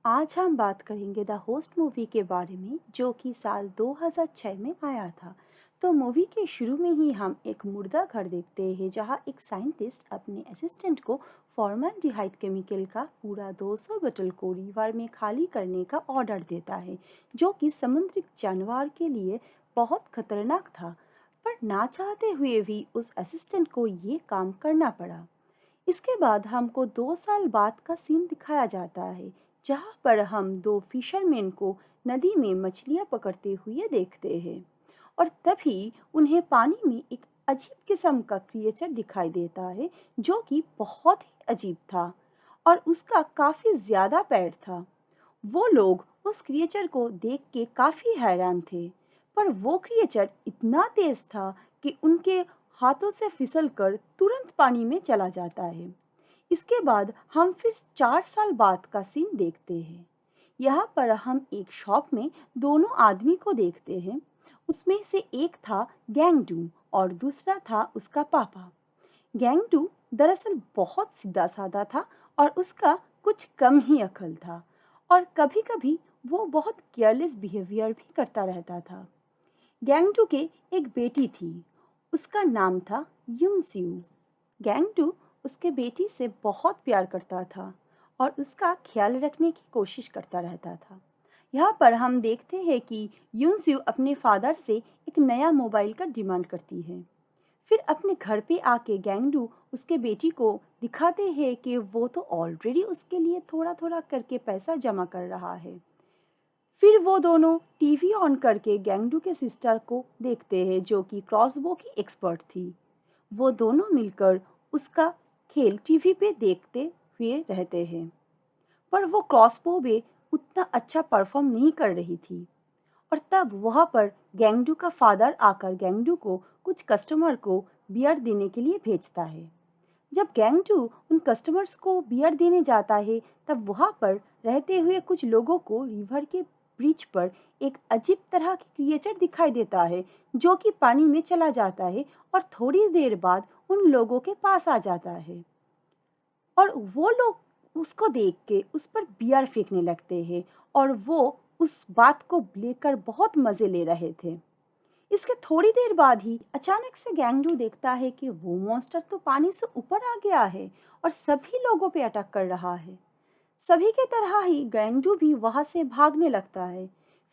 आज हम बात करेंगे द होस्ट मूवी के बारे में जो कि साल 2006 में आया था। तो मूवी के शुरू में ही हम एक मुर्दा घर देखते हैं जहां एक साइंटिस्ट अपने असिस्टेंट को फॉर्मल्डिहाइड केमिकल का पूरा 200 बोतल को रिवर में खाली करने का ऑर्डर देता है, जो कि समुद्री जानवर के लिए बहुत खतरनाक था। पर ना चाहते हुए भी उस असिस्टेंट को ये काम करना पड़ा। इसके बाद हमको 2 साल बाद का सीन दिखाया जाता है, जहाँ पर हम दो फिशरमैन को नदी में मछलियाँ पकड़ते हुए देखते हैं। और तभी उन्हें पानी में एक अजीब किस्म का क्रिएचर दिखाई देता है, जो कि बहुत ही अजीब था और उसका काफ़ी ज़्यादा पैर था। वो लोग उस क्रिएचर को देख के काफ़ी हैरान थे, पर वो क्रिएचर इतना तेज था कि उनके हाथों से फिसलकर तुरंत पानी में चला जाता है। इसके बाद हम फिर 4 साल बाद का सीन देखते हैं। यहाँ पर हम एक शॉप में दोनों आदमी को देखते हैं। उसमें से एक था गैंगडू और दूसरा था उसका पापा। गैंगडू दरअसल बहुत सीधा साधा था और उसका कुछ कम ही अकल था, और कभी-कभी वो बहुत केयरलेस बिहेवियर भी करता रहता था। गैंगडू के एक बेटी थी, उसका नाम था यूनसियो। गैंगडू उसके बेटी से बहुत प्यार करता था और उसका ख्याल रखने की कोशिश करता रहता था। यहाँ पर हम देखते हैं कि यूनसियो अपने फादर से एक नया मोबाइल का डिमांड करती है। फिर अपने घर पे आके गैंगडू उसके बेटी को दिखाते हैं कि वो तो ऑलरेडी उसके लिए थोड़ा थोड़ा करके पैसा जमा कर रहा है। फिर वो दोनों टीवी ऑन करके गैंगडू के सिस्टर को देखते हैं, जो कि क्रॉसबो की एक्सपर्ट थी। वो दोनों मिलकर उसका खेल टीवी पे देखते हुए रहते हैं, पर वो क्रॉसबो में उतना अच्छा परफॉर्म नहीं कर रही थी। और तब वहाँ पर गैंगडू का फादर आकर गैंगडू को कुछ कस्टमर को बियर देने के लिए भेजता है। जब गैंगडू उन कस्टमर्स को बियर देने जाता है, तब वहाँ पर रहते हुए कुछ लोगों को रिवर के ब्रिज पर एक अजीब तरह की क्रिएचर दिखाई देता है, जो कि पानी में चला जाता है और थोड़ी देर बाद उन लोगों के पास आ जाता है। और वो लोग उसको देख के उस पर बियर फेंकने लगते हैं और वो उस बात को लेकर बहुत मज़े ले रहे थे। इसके थोड़ी देर बाद ही अचानक से गैंगडू देखता है कि वो मॉन्स्टर तो पानी से ऊपर आ गया है और सभी लोगों पे अटैक कर रहा है। सभी की तरह ही गैंगडू भी वहां से भागने लगता है।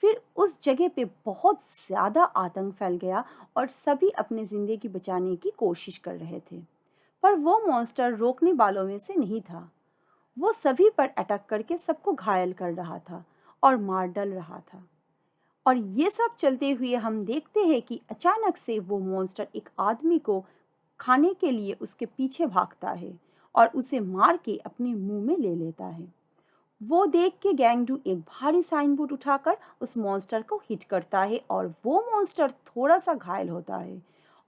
फिर उस जगह पे बहुत ज़्यादा आतंक फैल गया और सभी अपनी ज़िंदगी बचाने की कोशिश कर रहे थे। पर वो मॉन्स्टर रोकने वालों में से नहीं था। वो सभी पर अटैक करके सबको घायल कर रहा था और मार डाल रहा था। और ये सब चलते हुए हम देखते हैं कि अचानक से वो मॉन्स्टर एक आदमी को खाने के लिए उसके पीछे भागता है और उसे मार के अपने मुंह में ले लेता है। वो देख के गैंगडू एक भारी साइन बोर्ड उठाकर उस मॉन्स्टर को हिट करता है और वो मॉन्स्टर थोड़ा सा घायल होता है।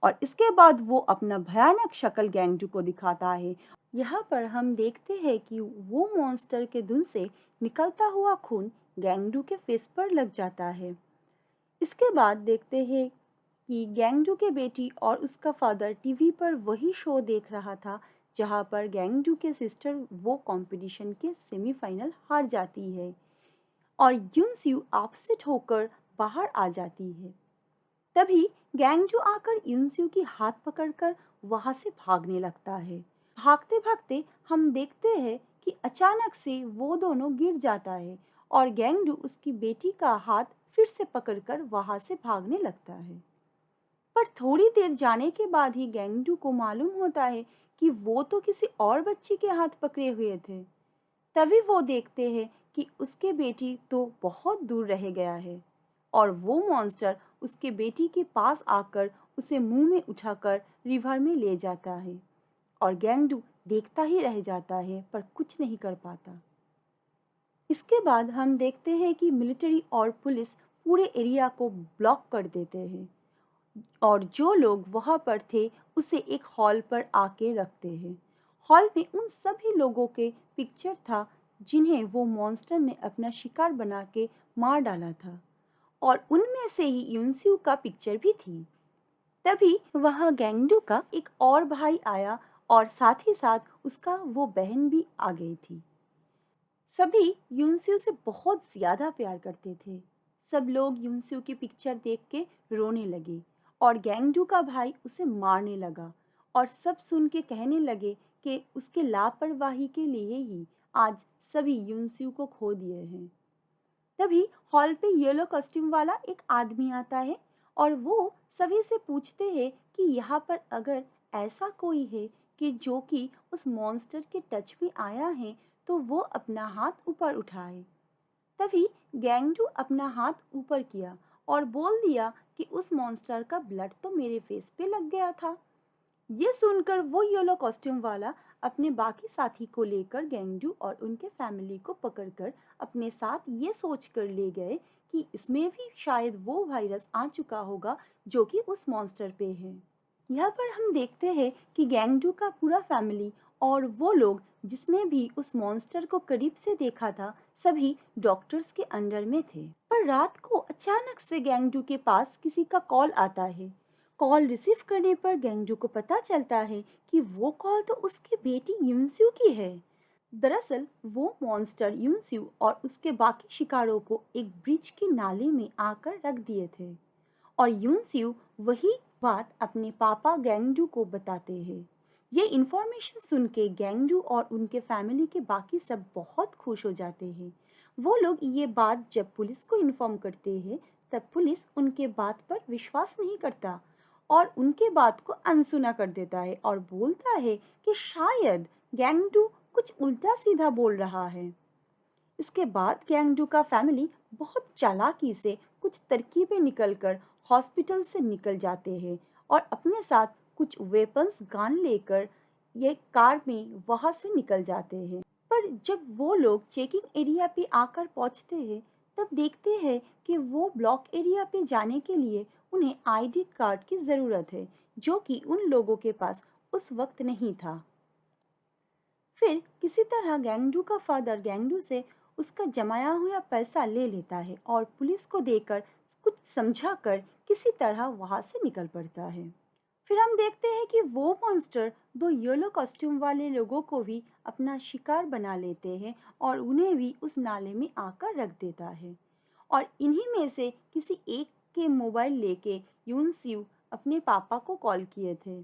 और इसके बाद वो अपना भयानक शक्ल गैंगडू को दिखाता है। यहाँ पर हम देखते हैं कि वो मॉन्स्टर के धुन से निकलता हुआ खून गैंगडू के फेस पर लग जाता है। इसके बाद देखते हैं कि गैंगडू के बेटी और उसका फादर टीवी पर वही शो देख रहा था, जहां पर गैंगडू के सिस्टर वो कंपटीशन के सेमीफाइनल हार जाती है और यूनसियो अपसेट होकर बाहर आ जाती है। तभी गैंगजू आकर यूनसियो की हाथ पकड़कर वहां से भागने लगता है। भागते भागते हम देखते हैं कि अचानक से वो दोनों गिर जाता है और गैंगडू उसकी बेटी का हाथ फिर से पकड़कर वहां से भागने लगता है। पर थोड़ी देर जाने के बाद ही गैंगडू को मालूम होता है कि वो तो किसी और बच्ची के हाथ पकड़े हुए थे। तभी वो देखते हैं कि उसके बेटी तो बहुत दूर रह गया है और वो मॉन्स्टर उसके बेटी के पास आकर उसे मुंह में उठाकर रिवर में ले जाता है। और गैंगडू देखता ही रह जाता है पर कुछ नहीं कर पाता। इसके बाद हम देखते हैं कि मिलिट्री और पुलिस पूरे एरिया को ब्लॉक कर देते हैं और जो लोग वहाँ पर थे उसे एक हॉल पर आके रखते हैं। हॉल में उन सभी लोगों के पिक्चर था जिन्हें वो मॉन्स्टर ने अपना शिकार बना के मार डाला था, और उनमें से ही यूनसियो का पिक्चर भी थी। तभी वहाँ गैंगडू का एक और भाई आया और साथ ही साथ उसका वो बहन भी आ गई थी। सभी यूनस्यू से बहुत ज्यादा प्यार करते थे। सब लोग यूनस्यू की पिक्चर देख के रोने लगे और गैंगडू का भाई उसे मारने लगा और सब सुन के कहने लगे कि उसके लापरवाही के लिए ही आज सभी यूनस्यू को खो दिए हैं। तभी हॉल पे येलो कॉस्ट्यूम वाला एक आदमी आता है और वो सभी से पूछते हैं कि यहाँ पर अगर ऐसा कोई है कि जो कि उस मॉन्स्टर के टच में आया है तो वो अपना हाथ ऊपर उठाए। तभी गैंगडू अपना हाथ ऊपर किया और बोल दिया कि उस मॉन्स्टर का ब्लड तो मेरे फेस पे लग गया था। ये सुनकर वो येलो कॉस्ट्यूम वाला अपने बाकी साथी को लेकर गैंगडू और उनके फैमिली को पकड़कर अपने साथ ये सोच कर ले गए कि इसमें भी शायद वो वायरस आ चुका होगा जो कि उस मॉन्स्टर पे है। यहाँ पर हम देखते हैं कि गैंगडू का पूरा फैमिली और वो लोग जिसने भी उस मॉन्स्टर को करीब से देखा था सभी डॉक्टर्स के अंडर में थे। पर रात को अचानक से गैंगडू के पास किसी का कॉल आता है। कॉल रिसीव करने पर गैंगडू को पता चलता है कि वो कॉल तो उसकी बेटी यूनस्यू की है। दरअसल वो मॉन्स्टर यूनस्यू और उसके बाकी शिकारों को एक ब्रिज के नाले में आकर रख दिए थे और यूनस्यू वही बात अपने पापा गैंगडू को बताते हैं। ये इन्फॉर्मेशन सुन के गैंगडू और उनके फैमिली के बाकी सब बहुत खुश हो जाते हैं। वो लोग ये बात जब पुलिस को इन्फॉर्म करते हैं तब पुलिस उनके बात पर विश्वास नहीं करता और उनके बात को अनसुना कर देता है और बोलता है कि शायद गैंगडू कुछ उल्टा सीधा बोल रहा है। इसके बाद गैंगडू का फैमिली बहुत चालाकी से कुछ तरकीबें निकलकर हॉस्पिटल से निकल जाते हैं और अपने साथ कुछ वेपन्स गन लेकर ये कार में वहां से निकल जाते हैं। पर जब वो लोग चेकिंग एरिया पे आकर पहुंचते हैं तब देखते हैं कि वो ब्लॉक एरिया पे जाने के लिए उन्हें आईडी कार्ड की ज़रूरत है जो कि उन लोगों के पास उस वक्त नहीं था। फिर किसी तरह गैंगडू का फादर गैंगडू से उसका जमाया हुआ पैसा ले लेता है और पुलिस को देकर कुछ समझा कर किसी तरह वहां से निकल पड़ता है। फिर हम देखते हैं कि वो मॉन्स्टर दो येलो कॉस्ट्यूम वाले लोगों को भी अपना शिकार बना लेते हैं और उन्हें भी उस नाले में आकर रख देता है और इन्हीं में से किसी एक के मोबाइल लेके यूनस्यू अपने पापा को कॉल किए थे।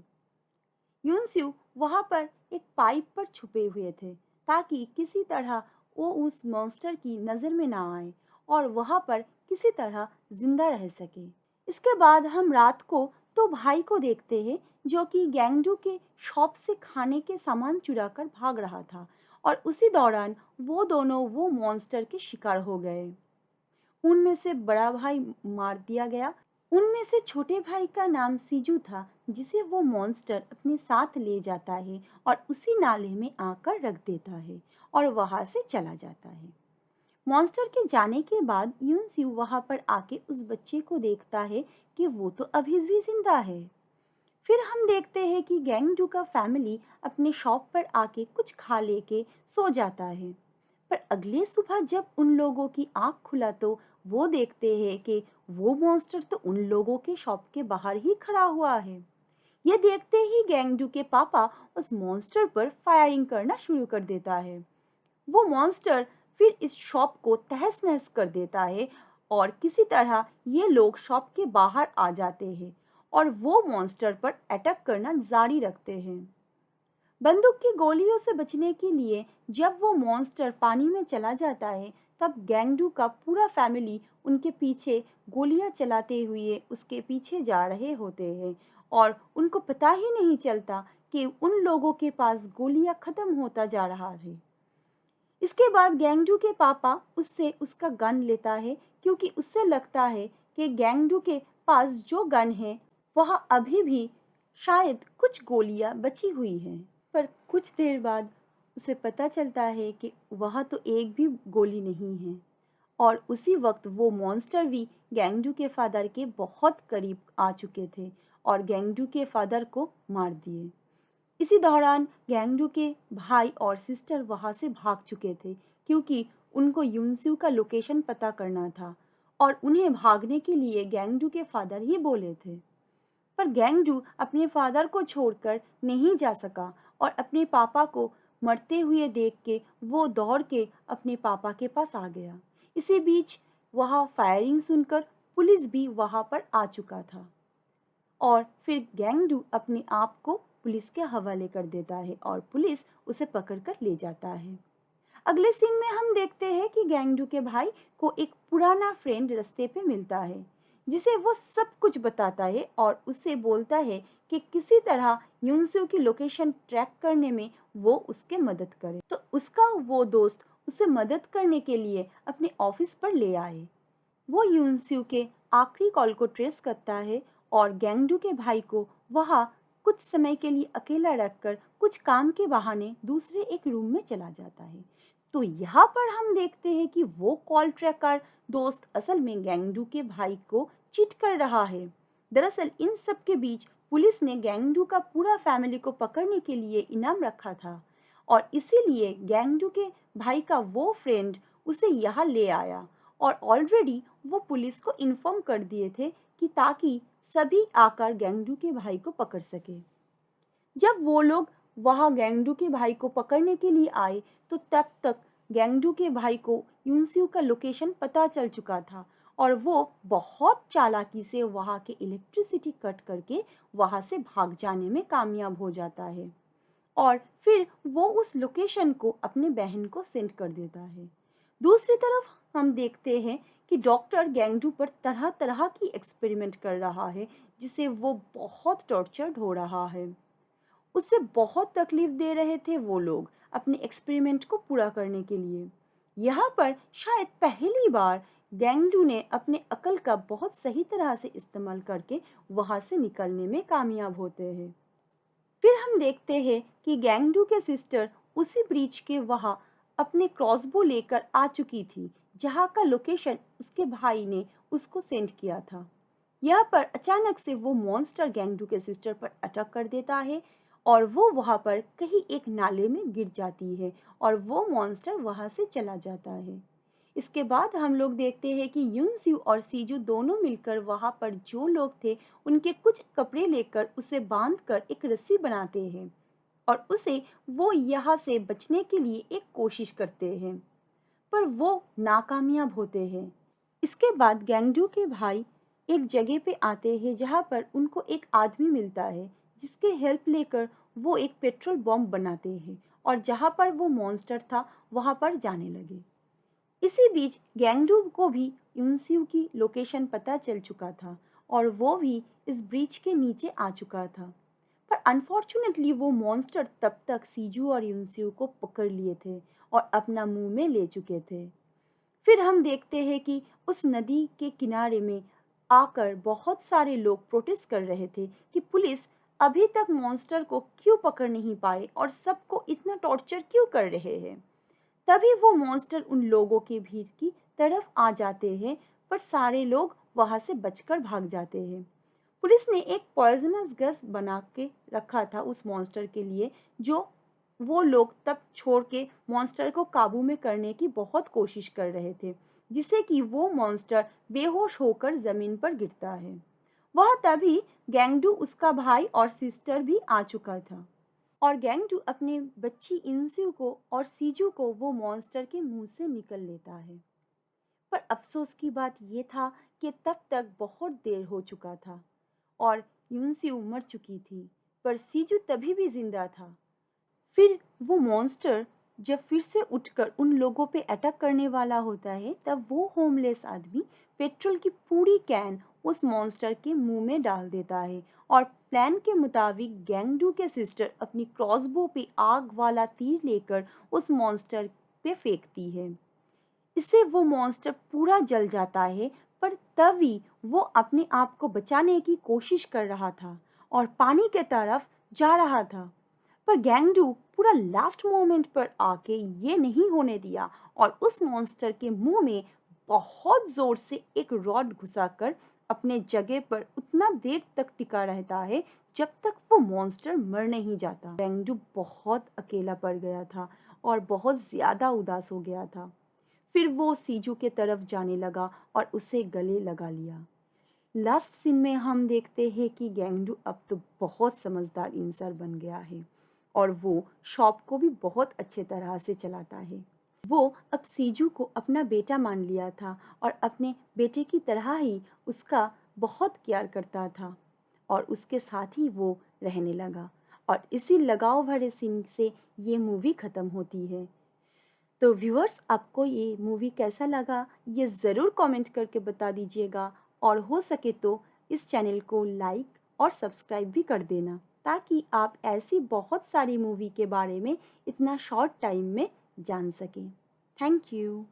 यूनस्यू वहां पर एक पाइप पर छुपे हुए थे ताकि किसी तरह वो उस मॉन्स्टर की नज़र में ना आए और वहां पर किसी तरह जिंदा रह सके। इसके बाद हम रात को तो भाई को देखते हैं जो कि गैंगडू के शॉप से खाने के सामान चुरा कर भाग रहा था और उसी दौरान वो दोनों वो मॉन्स्टर के शिकार हो गए। उनमें से बड़ा भाई मार दिया गया। उनमें से छोटे भाई का नाम सीजू था जिसे वो मॉन्स्टर अपने साथ ले जाता है और उसी नाले में आकर रख देता है और वहां से चला जाता है। मॉन्स्टर के जाने के बाद यूनस्यू वहां पर आके उस बच्चे को देखता है कि वो तो अभी भी जिंदा है। फिर हम देखते हैं कि गैंगडू का फैमिली अपने शॉप पर आके कुछ खा लेके सो जाता है। पर अगले सुबह जब उन लोगों की आंख खुला तो वो देखते हैं कि वो मॉन्स्टर तो उन लोगों के शॉप के बाहर ही खड़ा हुआ है। ये देखते ही गैंगडू के पापा उस मॉन्स्टर पर फायरिंग करना शुरू कर देता है। वो मॉन्स्टर फिर इस शॉप को तहस नहस कर देता है और किसी तरह ये लोग शॉप के बाहर आ जाते हैं और वो मॉन्स्टर पर अटैक करना जारी रखते हैं। बंदूक की गोलियों से बचने के लिए जब वो मॉन्स्टर पानी में चला जाता है तब गैंगडू का पूरा फैमिली उनके पीछे गोलियां चलाते हुए उसके पीछे जा रहे होते हैं और उनको पता ही नहीं चलता कि उन लोगों के पास गोलियां खत्म होता जा रहा है। इसके बाद गैंगडू के पापा उससे उसका गन लेता है क्योंकि उससे लगता है कि गैंगडू के पास जो गन है वह अभी भी शायद कुछ गोलियां बची हुई हैं। पर कुछ देर बाद उसे पता चलता है कि वह तो एक भी गोली नहीं है और उसी वक्त वो मॉन्स्टर भी गैंगडू के फादर के बहुत करीब आ चुके थे और गैंगडू के फादर को मार दिए। इसी दौरान गैंगडू के भाई और सिस्टर वहां से भाग चुके थे क्योंकि उनको यूनस्यू का लोकेशन पता करना था और उन्हें भागने के लिए गैंगडू के फादर ही बोले थे। पर गैंगडू अपने फादर को छोड़कर नहीं जा सका और अपने पापा को मरते हुए देख के वो दौड़ के अपने पापा के पास आ गया। इसी बीच वहाँ फायरिंग सुनकर पुलिस भी वहाँ पर आ चुका था और फिर गैंगडू अपने आप को पुलिस के हवाले कर देता है और पुलिस उसे पकड़कर ले जाता है। अगले सीन में हम देखते हैं कि गैंगडू के भाई को एक पुराना फ्रेंड रास्ते पे मिलता है जिसे वो सब कुछ बताता है और उसे बोलता है कि किसी तरह यूनसू की लोकेशन ट्रैक करने में वो उसके मदद करे। तो उसका वो दोस्त उसे मदद करने के लिए अपने ऑफिस पर ले आए। वो यूनसू के आखिरी कॉल को ट्रेस करता है और गैंगडू के भाई को वहाँ कुछ समय के लिए अकेला रखकर कुछ काम के बहाने दूसरे एक रूम में चला जाता है। तो यहाँ पर हम देखते हैं कि वो कॉल ट्रैकर दोस्त असल में गैंगडू के भाई को चीट कर रहा है। दरअसल इन सब के बीच पुलिस ने गैंगडू का पूरा फैमिली को पकड़ने के लिए इनाम रखा था और इसीलिए गैंगडू के भाई का वो फ्रेंड उसे यहाँ ले आया और ऑलरेडी वो पुलिस को इन्फॉर्म कर दिए थे कि ताकि सभी आकर गैंगडू के भाई को पकड़ सके। जब वो लोग वहाँ गैंगडू के भाई को पकड़ने के लिए आए तो तब तक गैंगडू के भाई को यूनस्यू का लोकेशन पता चल चुका था और वो बहुत चालाकी से वहाँ के इलेक्ट्रिसिटी कट करके वहाँ से भाग जाने में कामयाब हो जाता है और फिर वो उस लोकेशन को अपने बहन को सेंड कर देता है। दूसरी तरफ हम देखते हैं कि डॉक्टर गैंगडू पर तरह तरह की एक्सपेरिमेंट कर रहा है जिसे वो बहुत टॉर्चर्ड हो रहा है। उससे बहुत तकलीफ दे रहे थे वो लोग अपने एक्सपेरिमेंट को पूरा करने के लिए। यहाँ पर शायद पहली बार गैंगडू ने अपने अकल का बहुत सही तरह से इस्तेमाल करके वहाँ से निकलने में कामयाब होते हैं। फिर हम देखते हैं कि गैंगडू के सिस्टर उसी ब्रिज के वहाँ अपने क्रॉसबो लेकर आ चुकी थी जहाँ का लोकेशन उसके भाई ने उसको सेंड किया था। यहाँ पर अचानक से वो मॉन्स्टर गैंगडू के सिस्टर पर अटैक कर देता है और वो वहाँ पर कहीं एक नाले में गिर जाती है और वो मॉन्स्टर वहाँ से चला जाता है। इसके बाद हम लोग देखते हैं कि यूनस्यू और सीजू दोनों मिलकर वहाँ पर जो लोग थे उनके कुछ कपड़े लेकर उसे बांधकर एक रस्सी बनाते हैं और उसे वो यहाँ से बचने के लिए एक कोशिश करते हैं पर वो नाकामयाब होते हैं। इसके बाद गैंगडू के भाई एक जगह पे आते हैं जहाँ पर उनको एक आदमी मिलता है जिसके हेल्प लेकर वो एक पेट्रोल बम बनाते हैं और जहाँ पर वो मॉन्स्टर था वहाँ पर जाने लगे। इसी बीच गैंगडू को भी यूनस्यू की लोकेशन पता चल चुका था और वो भी इस ब्रिज के नीचे आ चुका था पर अनफॉर्चुनेटली वो मॉन्स्टर तब तक सीजू और यूनस्यू को पकड़ लिए थे और अपना मुंह में ले चुके थे। फिर हम देखते हैं कि उस नदी के किनारे में आकर बहुत सारे लोग प्रोटेस्ट कर रहे थे कि पुलिस अभी तक मॉन्स्टर को क्यों पकड़ नहीं पाए और सबको इतना टॉर्चर क्यों कर रहे हैं। तभी वो मॉन्स्टर उन लोगों की भीड़ की तरफ आ जाते हैं पर सारे लोग वहां से बचकर भाग जाते हैं। पुलिस ने एक पॉइजनस गैस बना के रखा था उस मॉन्स्टर के लिए जो वो लोग तब छोड़ के मॉन्स्टर को काबू में करने की बहुत कोशिश कर रहे थे जिससे कि वो मॉन्स्टर बेहोश होकर जमीन पर गिरता है। वह तभी गैंगडू उसका भाई और सिस्टर भी आ चुका था और गैंगडू अपने बच्ची इंसू को और सीजू को वो मॉन्स्टर के मुंह से निकल लेता है। पर अफसोस की बात ये था कि तब तक बहुत देर हो चुका था और यूनस्यू मर चुकी थी पर सीजू तभी भी जिंदा था। फिर वो मॉन्स्टर जब फिर से उठकर उन लोगों पे अटैक करने वाला होता है तब वो होमलेस आदमी पेट्रोल की पूरी कैन उस मॉन्स्टर के मुंह में डाल देता है और प्लान के मुताबिक गैंगडू के सिस्टर अपनी क्रॉसबो पे आग वाला तीर लेकर उस मॉन्स्टर पे फेंकती है। इससे वो मॉन्स्टर पूरा जल जाता है पर तभी वो अपने आप को बचाने की कोशिश कर रहा था और पानी के तरफ जा रहा था पर गैंगडू पूरा लास्ट मोमेंट पर आके ये नहीं होने दिया और उस मॉन्स्टर के मुंह में बहुत जोर से एक रॉड घुसाकर अपने जगह पर उतना देर तक टिका रहता है जब तक वो मॉन्स्टर मर नहीं जाता। गैंगडू बहुत अकेला पड़ गया था और बहुत ज्यादा उदास हो गया था। फिर वो सीजू के तरफ जाने लगा और उसे गले लगा लिया। लास्ट सीन में हम देखते हैं कि गैंगडू अब तो बहुत समझदार इंसान बन गया है। और वो शॉप को भी बहुत अच्छे तरह से चलाता है। वो अब सीजू को अपना बेटा मान लिया था और अपने बेटे की तरह ही उसका बहुत केयर करता था और उसके साथ ही वो रहने लगा। और इसी लगाव भरे सीन से ये मूवी ख़त्म होती है। तो व्यूअर्स, आपको ये मूवी कैसा लगा ये ज़रूर कमेंट करके बता दीजिएगा और हो सके तो इस चैनल को लाइक और सब्सक्राइब भी कर देना ताकि आप ऐसी बहुत सारी मूवी के बारे में इतना शॉर्ट टाइम में जान सकें। Thank you.